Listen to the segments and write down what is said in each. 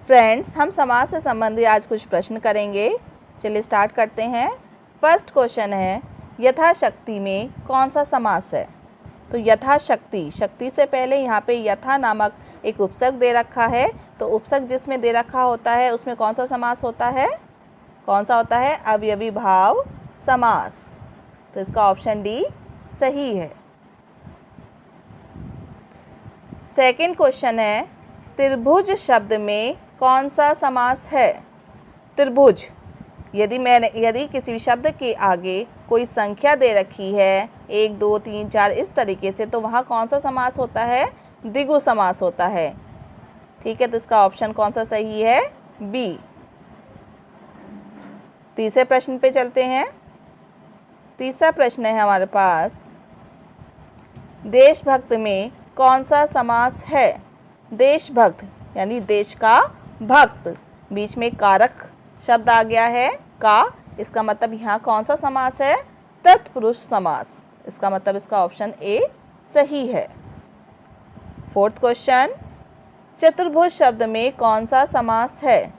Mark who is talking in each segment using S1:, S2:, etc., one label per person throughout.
S1: Friends, हम समास से संबंधित आज कुछ प्रश्न करेंगे। चलिए स्टार्ट करते हैं। फर्स्ट क्वेश्चन है, यथाशक्ति में कौन सा समास है? तो यथाशक्ति, शक्ति से पहले यहाँ पे यथा नामक एक उपसर्ग दे रखा है। तो उपसर्ग जिसमें दे रखा होता है उसमें कौन सा समास होता है? कौन सा होता है? अवयवी भाव समास। तो इसका ऑप्शन डी सही है। सेकंड क्वेश्चन है, त्रिभुज शब्द में कौन सा समास है? त्रिभुज, यदि किसी शब्द के आगे कोई संख्या दे रखी है 1 2 3 4 इस तरीके से, तो वहाँ कौन सा समास होता है? द्विगु समास होता है। ठीक है, तो इसका ऑप्शन कौन सा सही है? बी। तीसरे प्रश्न पे चलते हैं। तीसरा प्रश्न है हमारे पास, देशभक्त में कौन सा समास है? देशभक्त यानी देश का भक्त, बीच में कारक शब्द आ गया है का, इसका मतलब यहाँ कौन सा समास है? तत्पुरुष समास। इसका मतलब इसका ऑप्शन ए सही है। फोर्थ क्वेश्चन, चतुर्भुज शब्द में कौन सा समास है?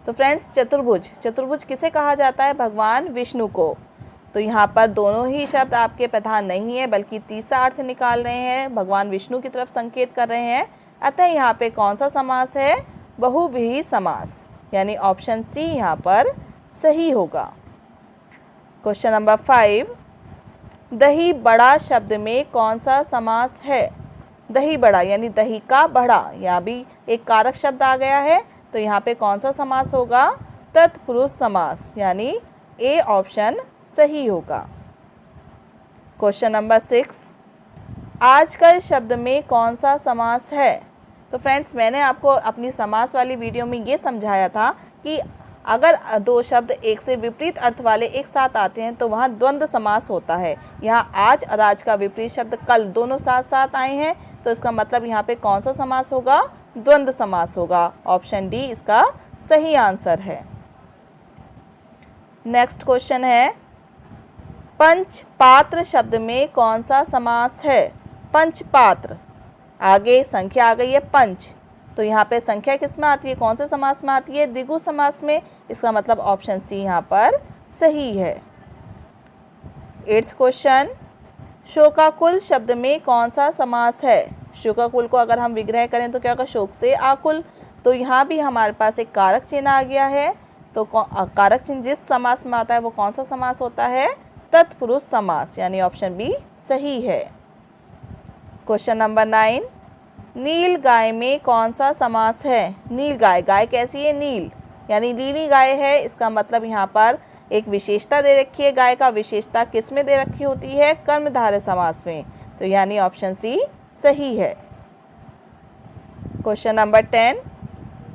S1: तो फ्रेंड्स, चतुर्भुज किसे कहा जाता है? भगवान विष्णु को। तो यहाँ पर दोनों ही शब्द आपके प्रधान नहीं है, बल्कि तीसरा अर्थ निकाल रहे हैं, भगवान विष्णु की तरफ संकेत कर रहे हैं। अतः यहाँ पे कौन सा समास है? बहुव्रीहि समास, यानी ऑप्शन सी यहाँ पर सही होगा। क्वेश्चन नंबर 5, दही बड़ा शब्द में कौन सा समास है? दही बड़ा यानी दही का बड़ा, यहाँ भी एक कारक शब्द आ गया है। तो यहाँ पे कौन सा समास होगा? तत्पुरुष समास, यानी ए ऑप्शन सही होगा। क्वेश्चन नंबर 6, आजकल शब्द में कौन सा समास है? तो फ्रेंड्स, मैंने आपको अपनी समास वाली वीडियो में ये समझाया था कि अगर दो शब्द एक से विपरीत अर्थ वाले एक साथ आते हैं तो वहाँ द्वंद्व समास होता है। यहाँ आज और आज का विपरीत शब्द कल दोनों साथ साथ आए हैं, तो इसका मतलब यहाँ पे कौन सा समास होगा? द्वंद्व समास होगा। ऑप्शन डी इसका सही आंसर है। नेक्स्ट क्वेश्चन है, पंचपात्र शब्द में कौन सा समास है? पंचपात्र, आगे संख्या आ गई है पंच, तो यहाँ पे संख्या किस में आती है? कौन से समास में आती है? द्विगु समास में। इसका मतलब ऑप्शन सी यहाँ पर सही है। 8th क्वेश्चन, शोकाकुल शब्द में कौन सा समास है? शोकाकुल को अगर हम विग्रह करें तो क्या होगा? शोक से आकुल। तो यहाँ भी हमारे पास एक कारक चिन्ह आ गया है। तो कारक चिन्ह जिस समास में आता है वो कौन सा समास होता है? तत्पुरुष समास, यानी ऑप्शन बी सही है। क्वेश्चन नंबर 9, नील गाय में कौन सा समास है? नील गाय, गाय कैसी है? नील, यानी नीली गाय है। इसका मतलब यहाँ पर एक विशेषता दे रखी है गाय का। विशेषता किस में दे रखी होती है? कर्मधारय समास में। तो यानी ऑप्शन सी सही है। क्वेश्चन नंबर 10,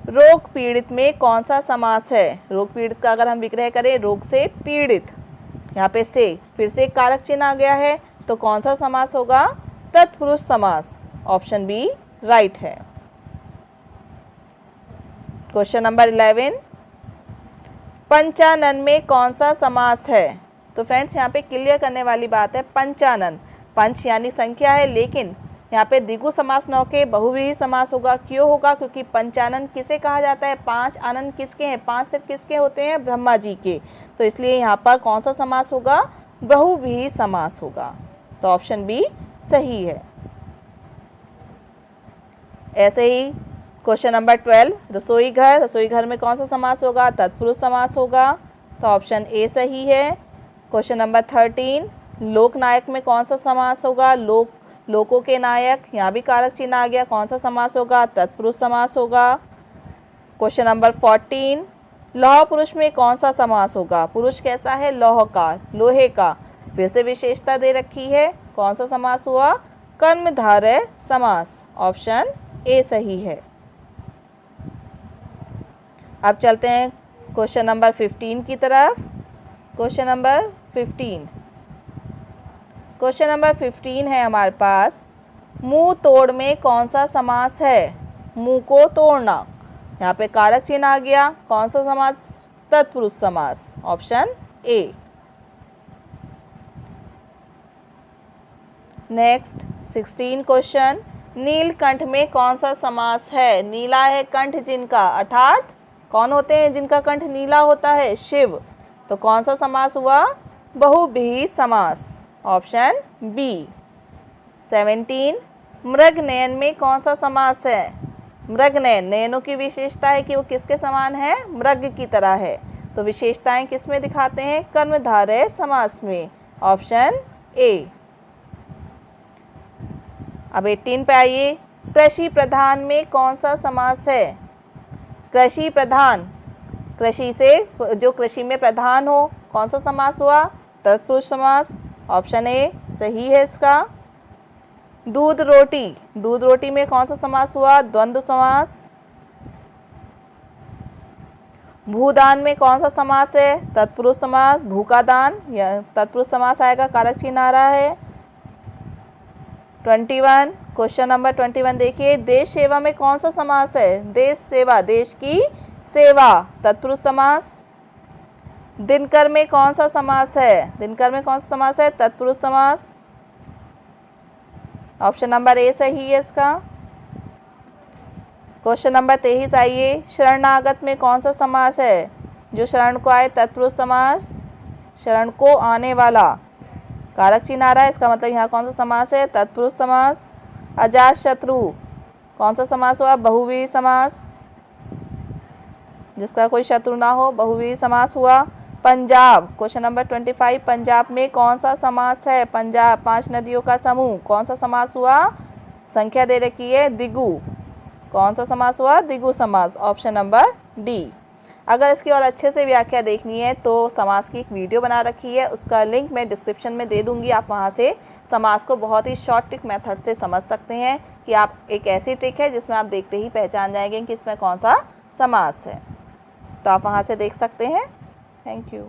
S1: रोग पीड़ित में कौन सा समास है? रोग पीड़ित का अगर हम विग्रह करें, रोग से पीड़ित, यहाँ पे से फिर से कारक चिन्ह आ गया है, तो कौन सा समास होगा? तत्पुरुष समास। ऑप्शन बी राइट है। क्वेश्चन नंबर 11, पंचानन में कौन सा समास है? तो फ्रेंड्स, यहाँ पे क्लियर करने वाली बात है, पंचानन, पंच यानी संख्या है, लेकिन यहाँ पे द्विगु समास न होके बहुव्रीहि समास होगा। क्यों होगा? क्योंकि पंचानन किसे कहा जाता है? 5 आनन किसके हैं? 5 सिर किसके होते हैं? ब्रह्मा जी के। तो इसलिए यहाँ पर कौन सा समास होगा? बहुव्रीहि समास होगा। तो ऑप्शन बी सही है। ऐसे ही क्वेश्चन नंबर 12, रसोई घर, रसोई घर में कौन सा समास होगा? तत्पुरुष समास होगा। तो ऑप्शन ए सही है। क्वेश्चन नंबर 13, लोकनायक में कौन सा समास होगा? लोकों के नायक, यहाँ भी कारक चिन्ह आ गया, कौन सा समास होगा? तत्पुरुष समास होगा। क्वेश्चन नंबर 14, लौह पुरुष में कौन सा समास होगा? पुरुष कैसा है? लौह का, लोहे का, फिर से विशेषता दे रखी है, कौन सा समास हुआ? कर्मधारय समास। ऑप्शन ए सही है। अब चलते हैं क्वेश्चन नंबर 15 की तरफ। क्वेश्चन नंबर 15, क्वेश्चन नंबर 15 है हमारे पास, मुंह तोड़ में कौन सा समास है? मुंह को तोड़ना, यहाँ पे कारक चिन्ह आ गया, कौन सा समास? तत्पुरुष समास। Option A. Next 16 question, Neelkanth में कौन सा समास है? नीला है कंठ जिनका, अर्थात कौन होते हैं जिनका कंठ नीला होता है? शिव। तो कौन सा समास हुआ? बहुव्रीहि समास, ऑप्शन बी। 17 मृगनयन में कौन सा समास है? मृगनयन, नयनों की विशेषता है कि वो किसके समान है? मृग की तरह है। तो विशेषताएं किस में दिखाते हैं? कर्मधारय समास में, ऑप्शन ए। अब 18 पे आइए। कृषि प्रधान में कौन सा समास है? कृषि प्रधान, कृषि से जो कृषि में प्रधान हो, कौन सा समास हुआ? तत्पुरुष समास, ऑप्शन ए सही है इसका। दूध रोटी, दूध रोटी में कौन सा समास हुआ? द्वंद्व समास। भूदान में कौन सा समास है? तत्पुरुष समास। भूखा दान, यह तत्पुरुष समास आएगा, कारक चिन्ह आ रहा है। 21 क्वेश्चन नंबर 21 देखिए। देश सेवा में कौन सा समास है? देश सेवा, देश की सेवा, तत्पुरुष समास। दिनकर में कौन सा समास है? दिनकर में कौन सा समास है? तत्पुरुष समास, ऑप्शन नंबर ए सही है इसका। क्वेश्चन नंबर 23 आइए। शरणागत में कौन सा समास है? जो शरण को आए, तत्पुरुष समास। शरण को आने वाला, कारक चिन्ह आ रहा है, इसका मतलब यहाँ कौन सा समास है? तत्पुरुष समास। अजात शत्रु, कौन सा समास हुआ? बहुव्रीहि समास, जिसका कोई शत्रु ना हो, बहुव्रीहि समास हुआ। पंजाब, क्वेश्चन नंबर 25, पंजाब में कौन सा समास है? पंजाब, 5 नदियों का समूह, कौन सा समास हुआ? संख्या दे रखी है, द्विगु, कौन सा समास हुआ? द्विगु समास, ऑप्शन नंबर डी। अगर इसकी और अच्छे से व्याख्या देखनी है तो समास की एक वीडियो बना रखी है, उसका लिंक मैं डिस्क्रिप्शन में दे दूंगी। आप वहां से समास को बहुत ही शॉर्ट ट्रिक मेथड से समझ सकते हैं कि आप एक ऐसी ट्रिक है जिसमें आप देखते ही पहचान जाएंगे कि इसमें कौन सा समास है। तो आप वहां से देख सकते हैं। Thank you.